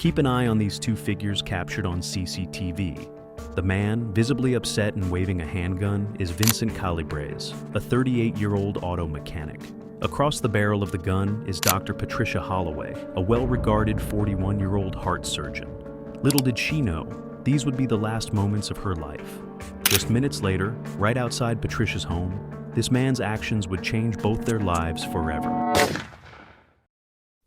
Keep an eye on these two figures captured on CCTV. The man, visibly upset and waving a handgun, is Vincent Calibres, a 38-year-old auto mechanic. Across the barrel of the gun is Dr. Patricia Holloway, a well-regarded 41-year-old heart surgeon. Little did she know, these would be the last moments of her life. Just minutes later, right outside Patricia's home, this man's actions would change both their lives forever.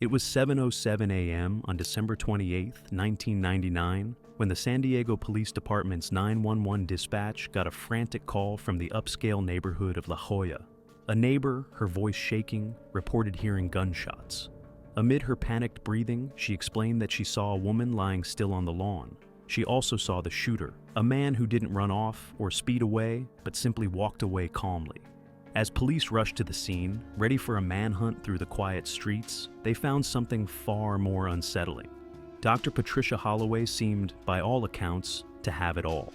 It was 7:07 a.m. on December 28, 1999, when the San Diego Police Department's 911 dispatch got a frantic call from the upscale neighborhood of La Jolla. A neighbor, her voice shaking, reported hearing gunshots. Amid her panicked breathing, she explained that she saw a woman lying still on the lawn. She also saw the shooter, a man who didn't run off or speed away, but simply walked away calmly. As police rushed to the scene, ready for a manhunt through the quiet streets, they found something far more unsettling. Dr. Patricia Holloway seemed, by all accounts, to have it all.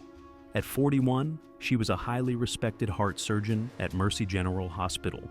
At 41, she was a highly respected heart surgeon at Mercy General Hospital,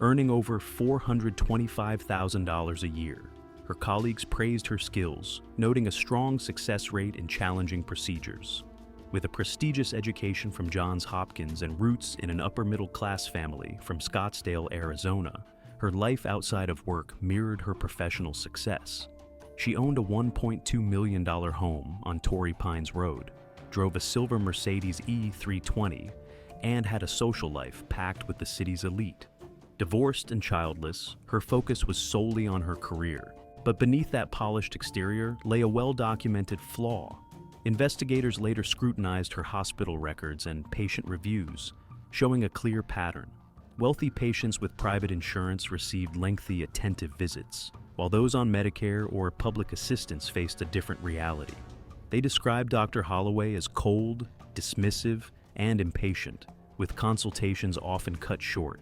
earning over $425,000 a year. Her colleagues praised her skills, noting a strong success rate in challenging procedures. With a prestigious education from Johns Hopkins and roots in an upper-middle-class family from Scottsdale, Arizona, her life outside of work mirrored her professional success. She owned a $1.2 million home on Torrey Pines Road, drove a silver Mercedes E320, and had a social life packed with the city's elite. Divorced and childless, her focus was solely on her career. But beneath that polished exterior lay a well-documented flaw. Investigators later scrutinized her hospital records and patient reviews, showing a clear pattern. Wealthy patients with private insurance received lengthy, attentive visits, while those on Medicare or public assistance faced a different reality. They described Dr. Holloway as cold, dismissive, and impatient, with consultations often cut short.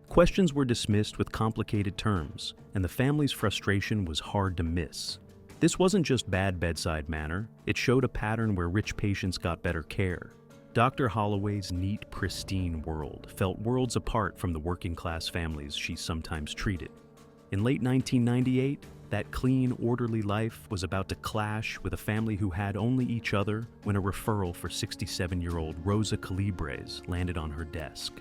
Questions were dismissed with complicated terms, and the family's frustration was hard to miss. This wasn't just bad bedside manner, it showed a pattern where rich patients got better care. Dr. Holloway's neat, pristine world felt worlds apart from the working-class families she sometimes treated. In late 1998, that clean, orderly life was about to clash with a family who had only each other when a referral for 67-year-old Rosa Calibres landed on her desk.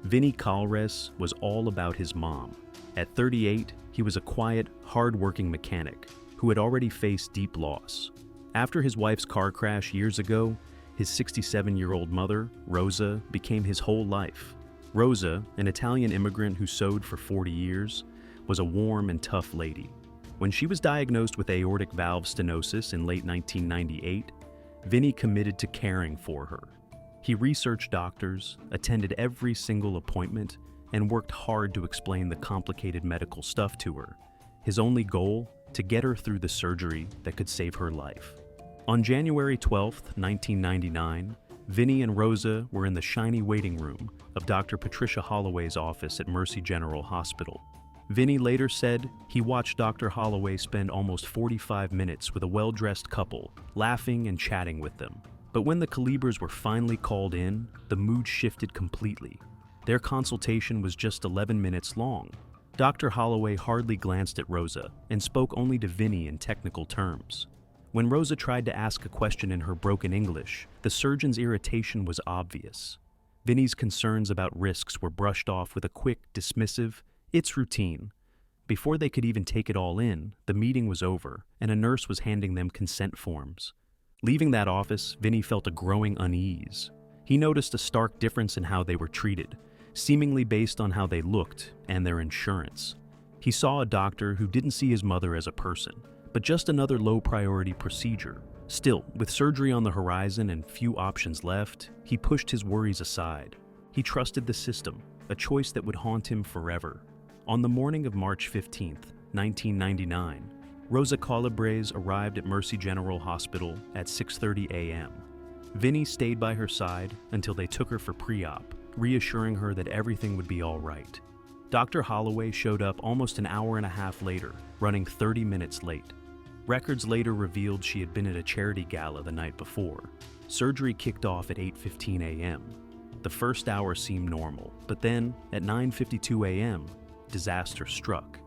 Vinny Calres was all about his mom. At 38, he was a quiet, hard-working mechanic who had already faced deep loss. After his wife's car crash years ago, his 67-year-old mother, Rosa, became his whole life. Rosa, an Italian immigrant who sewed for 40 years, was a warm and tough lady. When she was diagnosed with aortic valve stenosis in late 1998, Vinny committed to caring for her. He researched doctors, attended every single appointment, and worked hard to explain the complicated medical stuff to her. His only goal? To get her through the surgery that could save her life. On January 12, 1999, Vinny and Rosa were in the shiny waiting room of Dr. Patricia Holloway's office at Mercy General Hospital. Vinny later said he watched Dr. Holloway spend almost 45 minutes with a well-dressed couple, laughing and chatting with them. But when the Calibres were finally called in, the mood shifted completely. Their consultation was just 11 minutes long. Dr. Holloway hardly glanced at Rosa and spoke only to Vinny in technical terms. When Rosa tried to ask a question in her broken English, the surgeon's irritation was obvious. Vinny's concerns about risks were brushed off with a quick, dismissive, "It's routine." Before they could even take it all in, the meeting was over, and a nurse was handing them consent forms. Leaving that office, Vinny felt a growing unease. He noticed a stark difference in how they were treated, seemingly based on how they looked and their insurance. He saw a doctor who didn't see his mother as a person, but just another low-priority procedure. Still, with surgery on the horizon and few options left, he pushed his worries aside. He trusted the system, a choice that would haunt him forever. On the morning of March 15, 1999, Rosa Calibres arrived at Mercy General Hospital at 6:30 a.m. Vinny stayed by her side until they took her for pre-op, reassuring her that everything would be all right. Dr. Holloway showed up almost an hour and a half later, running 30 minutes late. Records later revealed she had been at a charity gala the night before. Surgery kicked off at 8:15 a.m. The first hour seemed normal, but then, at 9:52 a.m., disaster struck.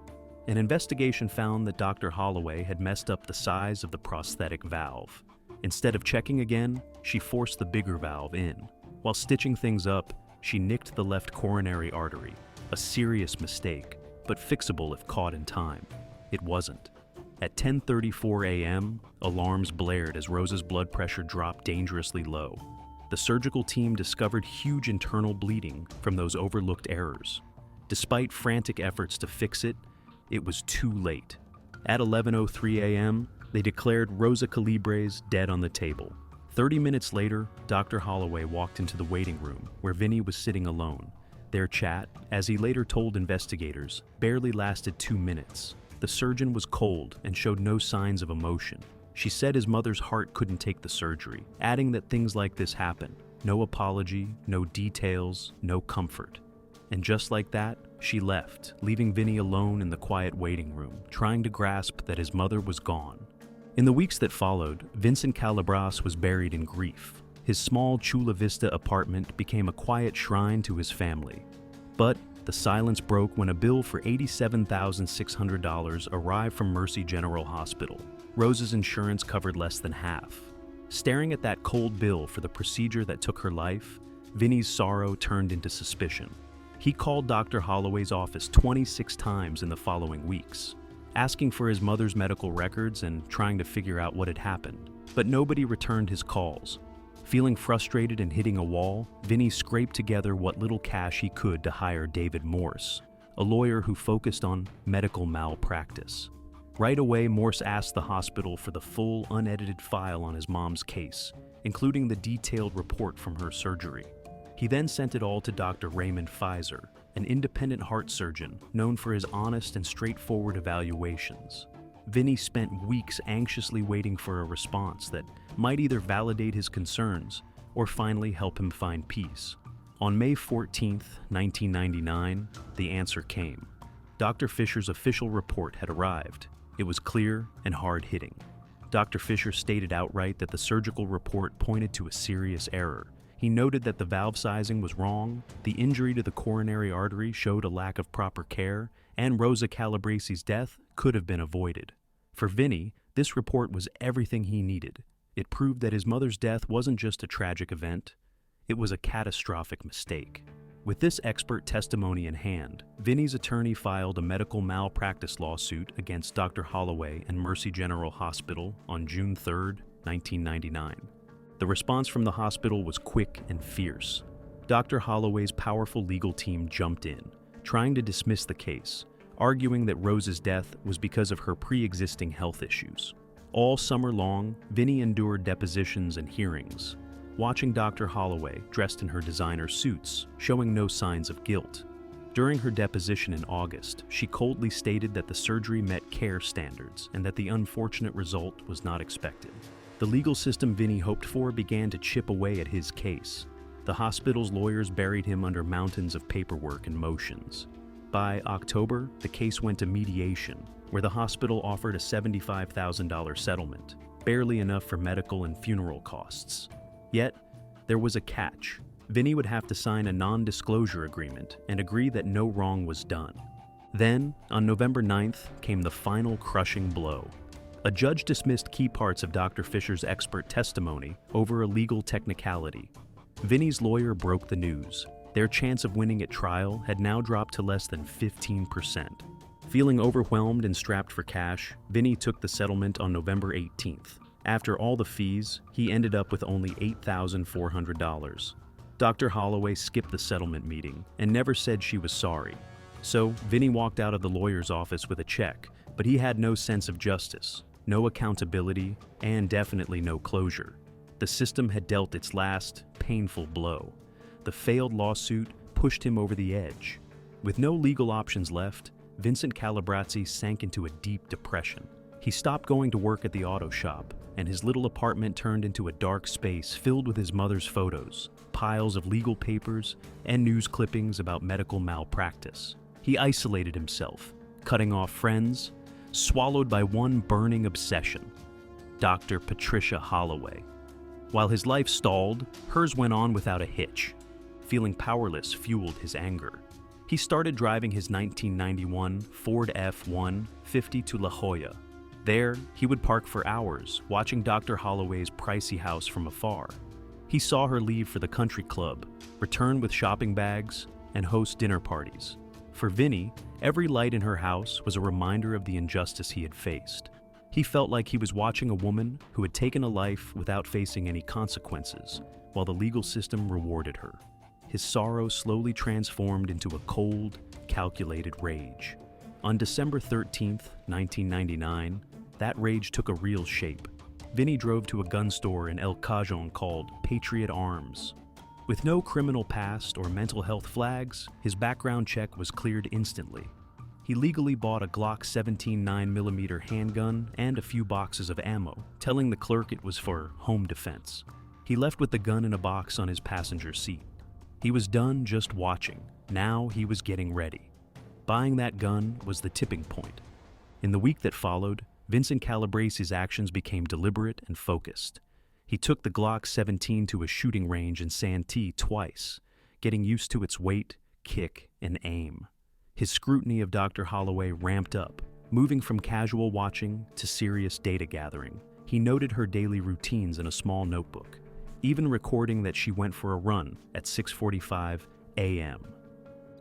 An investigation found that Dr. Holloway had messed up the size of the prosthetic valve. Instead of checking again, she forced the bigger valve in. While stitching things up, she nicked the left coronary artery, a serious mistake, but fixable if caught in time. It wasn't. At 10:34 a.m., alarms blared as Rosa's blood pressure dropped dangerously low. The surgical team discovered huge internal bleeding from those overlooked errors. Despite frantic efforts to fix it, it was too late. At 11:03 a.m., they declared Rosa Calibres dead on the table. 30 minutes later, Dr. Holloway walked into the waiting room where Vinny was sitting alone. Their chat, as he later told investigators, barely lasted 2 minutes. The surgeon was cold and showed no signs of emotion. She said his mother's heart couldn't take the surgery, adding that things like this happen. No apology, no details, no comfort. And just like that, she left, leaving Vinny alone in the quiet waiting room, trying to grasp that his mother was gone. In the weeks that followed, Vincent Calabras was buried in grief. His small Chula Vista apartment became a quiet shrine to his family. But the silence broke when a bill for $87,600 arrived from Mercy General Hospital. Rosa's insurance covered less than half. Staring at that cold bill for the procedure that took her life, Vinny's sorrow turned into suspicion. He called Dr. Holloway's office 26 times in the following weeks, asking for his mother's medical records and trying to figure out what had happened. But nobody returned his calls. Feeling frustrated and hitting a wall, Vinny scraped together what little cash he could to hire David Morse, a lawyer who focused on medical malpractice. Right away, Morse asked the hospital for the full, unedited file on his mom's case, including the detailed report from her surgery. He then sent it all to Dr. Raymond Pfizer, an independent heart surgeon known for his honest and straightforward evaluations. Vinny spent weeks anxiously waiting for a response that might either validate his concerns or finally help him find peace. On May 14, 1999, the answer came. Dr. Fisher's official report had arrived. It was clear and hard-hitting. Dr. Fisher stated outright that the surgical report pointed to a serious error. He noted that the valve sizing was wrong, the injury to the coronary artery showed a lack of proper care, and Rosa Calabresi's death could have been avoided. For Vinny, this report was everything he needed. It proved that his mother's death wasn't just a tragic event, it was a catastrophic mistake. With this expert testimony in hand, Vinny's attorney filed a medical malpractice lawsuit against Dr. Holloway and Mercy General Hospital on June 3, 1999. The response from the hospital was quick and fierce. Dr. Holloway's powerful legal team jumped in, trying to dismiss the case, arguing that Rosa's death was because of her pre-existing health issues. All summer long, Vinny endured depositions and hearings, watching Dr. Holloway dressed in her designer suits, showing no signs of guilt. During her deposition in August, she coldly stated that the surgery met care standards and that the unfortunate result was not expected. The legal system Vinny hoped for began to chip away at his case. The hospital's lawyers buried him under mountains of paperwork and motions. By October, the case went to mediation, where the hospital offered a $75,000 settlement, barely enough for medical and funeral costs. Yet, there was a catch. Vinny would have to sign a non-disclosure agreement and agree that no wrong was done. Then, on November 9th, came the final crushing blow. A judge dismissed key parts of Dr. Fisher's expert testimony over a legal technicality. Vinny's lawyer broke the news. Their chance of winning at trial had now dropped to less than 15%. Feeling overwhelmed and strapped for cash, Vinny took the settlement on November 18th. After all the fees, he ended up with only $8,400. Dr. Holloway skipped the settlement meeting and never said she was sorry. So, Vinny walked out of the lawyer's office with a check, but he had no sense of justice, no accountability, and definitely no closure. The system had dealt its last, painful blow. The failed lawsuit pushed him over the edge. With no legal options left, Vincent Calabrazzi sank into a deep depression. He stopped going to work at the auto shop, and his little apartment turned into a dark space filled with his mother's photos, piles of legal papers, and news clippings about medical malpractice. He isolated himself, cutting off friends, swallowed by one burning obsession: Dr. Patricia Holloway. While his life stalled, hers went on without a hitch. Feeling powerless fueled his anger. He started driving his 1991 Ford F-150 to La Jolla. There, he would park for hours, watching Dr. Holloway's pricey house from afar. He saw her leave for the country club, return with shopping bags, and host dinner parties. For Vinny, every light in her house was a reminder of the injustice he had faced. He felt like he was watching a woman who had taken a life without facing any consequences, while the legal system rewarded her. His sorrow slowly transformed into a cold, calculated rage. On December 13, 1999, that rage took a real shape. Vinny drove to a gun store in El Cajon called Patriot Arms. With no criminal past or mental health flags, his background check was cleared instantly. He legally bought a Glock 17 9mm handgun and a few boxes of ammo, telling the clerk it was for home defense. He left with the gun in a box on his passenger seat. He was done just watching. Now he was getting ready. Buying that gun was the tipping point. In the week that followed, Vincent Calabrese's actions became deliberate and focused. He took the Glock 17 to a shooting range in Santee twice, getting used to its weight, kick, and aim. His scrutiny of Dr. Holloway ramped up, moving from casual watching to serious data gathering. He noted her daily routines in a small notebook, even recording that she went for a run at 6:45 a.m.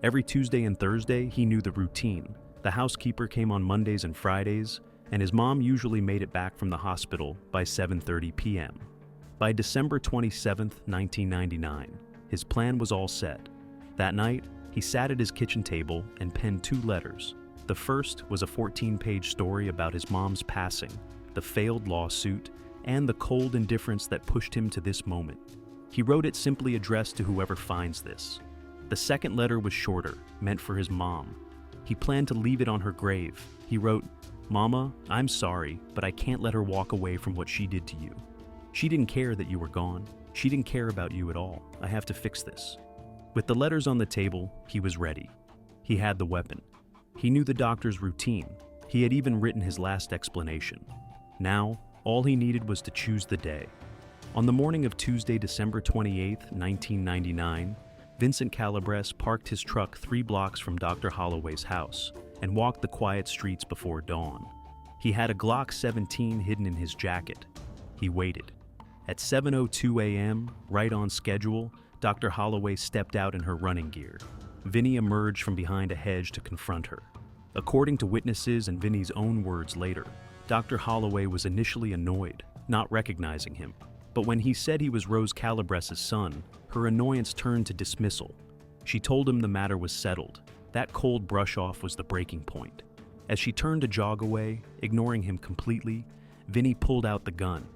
Every Tuesday and Thursday, he knew the routine. The housekeeper came on Mondays and Fridays, and his mom usually made it back from the hospital by 7:30 p.m. By December 27, 1999, his plan was all set. That night, he sat at his kitchen table and penned 2 letters. The first was a 14-page story about his mom's passing, the failed lawsuit, and the cold indifference that pushed him to this moment. He wrote it simply addressed to whoever finds this. The second letter was shorter, meant for his mom. He planned to leave it on her grave. He wrote, "Mama, I'm sorry, but I can't let her walk away from what she did to you. She didn't care that you were gone. She didn't care about you at all. I have to fix this." With the letters on the table, he was ready. He had the weapon. He knew the doctor's routine. He had even written his last explanation. Now, all he needed was to choose the day. On the morning of Tuesday, December 28, 1999, Vincent Calabrese parked his truck 3 blocks from Dr. Holloway's house and walked the quiet streets before dawn. He had a Glock 17 hidden in his jacket. He waited. At 7:02 a.m., right on schedule, Dr. Holloway stepped out in her running gear. Vinny emerged from behind a hedge to confront her. According to witnesses and Vinny's own words later, Dr. Holloway was initially annoyed, not recognizing him. But when he said he was Rose Calabrese's son, her annoyance turned to dismissal. She told him the matter was settled. That cold brush-off was the breaking point. As she turned to jog away, ignoring him completely, Vinny pulled out the gun.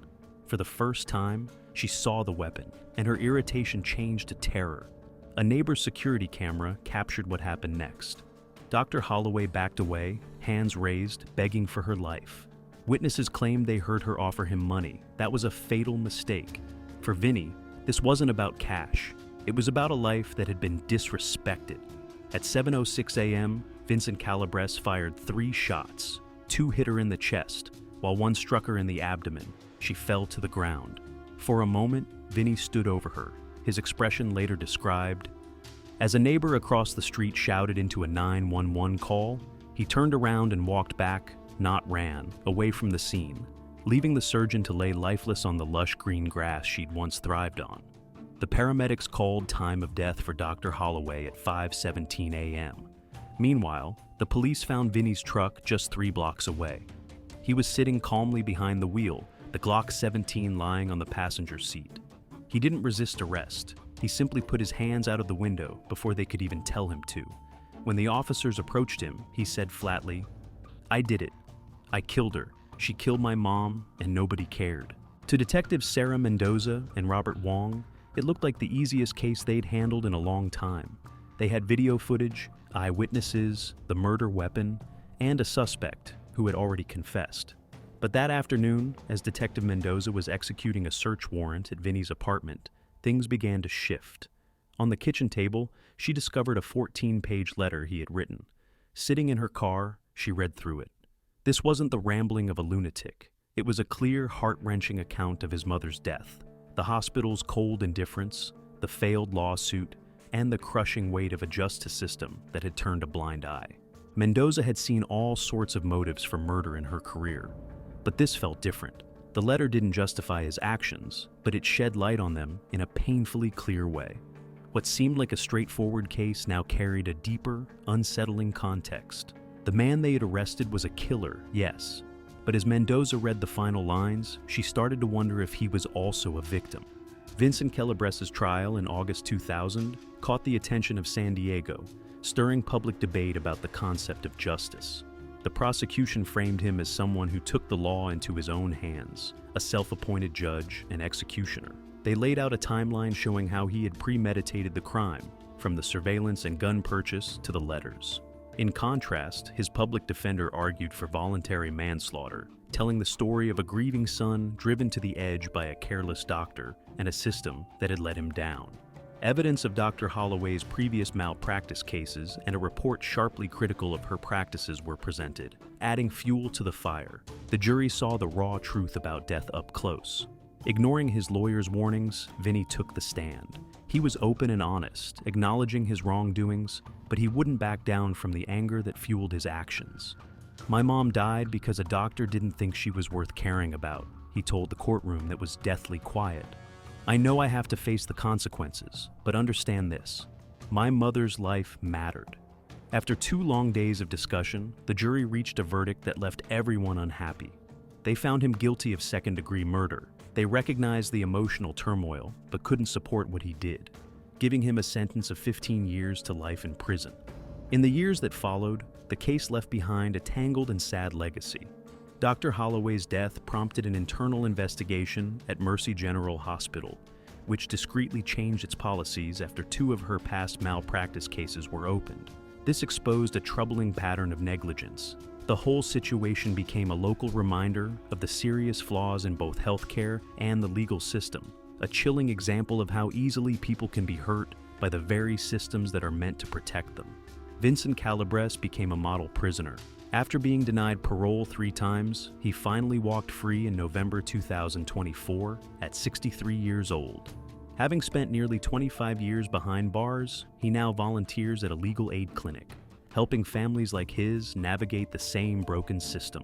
For the first time, she saw the weapon, and her irritation changed to terror. A neighbor's security camera captured what happened next. Dr. Holloway backed away, hands raised, begging for her life. Witnesses claimed they heard her offer him money. That was a fatal mistake. For Vinny, this wasn't about cash. It was about a life that had been disrespected. At 7:06 a.m., Vincent Calabrese fired 3 shots. 2 hit her in the chest, while 1 struck her in the abdomen. She fell to the ground. For a moment, Vinny stood over her. His expression later described, as a neighbor across the street shouted into a 911 call, he turned around and walked back, not ran, away from the scene, leaving the surgeon to lay lifeless on the lush green grass she'd once thrived on. The paramedics called time of death for Dr. Holloway at 5:17 a.m. Meanwhile, the police found Vinny's truck just 3 blocks away. He was sitting calmly behind the wheel, the Glock 17 lying on the passenger seat. He didn't resist arrest. He simply put his hands out of the window before they could even tell him to. When the officers approached him, he said flatly, "I did it. I killed her. She killed my mom, and nobody cared." To Detectives Sarah Mendoza and Robert Wong, it looked like the easiest case they'd handled in a long time. They had video footage, eyewitnesses, the murder weapon, and a suspect who had already confessed. But that afternoon, as Detective Mendoza was executing a search warrant at Vinny's apartment, things began to shift. On the kitchen table, she discovered a 14-page letter he had written. Sitting in her car, she read through it. This wasn't the rambling of a lunatic. It was a clear, heart-wrenching account of his mother's death, the hospital's cold indifference, the failed lawsuit, and the crushing weight of a justice system that had turned a blind eye. Mendoza had seen all sorts of motives for murder in her career, but this felt different. The letter didn't justify his actions, but it shed light on them in a painfully clear way. What seemed like a straightforward case now carried a deeper, unsettling context. The man they had arrested was a killer, yes, but as Mendoza read the final lines, she started to wonder if he was also a victim. Vincent Calabrese's trial in August 2000 caught the attention of San Diego, stirring public debate about the concept of justice. The prosecution framed him as someone who took the law into his own hands, a self-appointed judge and executioner. They laid out a timeline showing how he had premeditated the crime, from the surveillance and gun purchase to the letters. In contrast, his public defender argued for voluntary manslaughter, telling the story of a grieving son driven to the edge by a careless doctor and a system that had let him down. Evidence of Dr. Holloway's previous malpractice cases and a report sharply critical of her practices were presented, adding fuel to the fire. The jury saw the raw truth about death up close. Ignoring his lawyer's warnings, Vinny took the stand. He was open and honest, acknowledging his wrongdoings, but he wouldn't back down from the anger that fueled his actions. "My mom died because a doctor didn't think she was worth caring about," he told the courtroom that was deathly quiet. "I know I have to face the consequences, but understand this. My mother's life mattered." After 2 long days of discussion, the jury reached a verdict that left everyone unhappy. They found him guilty of second-degree murder. They recognized the emotional turmoil, but couldn't support what he did, giving him a sentence of 15 years to life in prison. In the years that followed, the case left behind a tangled and sad legacy. Dr. Holloway's death prompted an internal investigation at Mercy General Hospital, which discreetly changed its policies after 2 of her past malpractice cases were opened. This exposed a troubling pattern of negligence. The whole situation became a local reminder of the serious flaws in both healthcare and the legal system, a chilling example of how easily people can be hurt by the very systems that are meant to protect them. Vincent Calabrese became a model prisoner. After being denied parole 3 times, he finally walked free in November 2024 at 63 years old. Having spent nearly 25 years behind bars, he now volunteers at a legal aid clinic, helping families like his navigate the same broken system.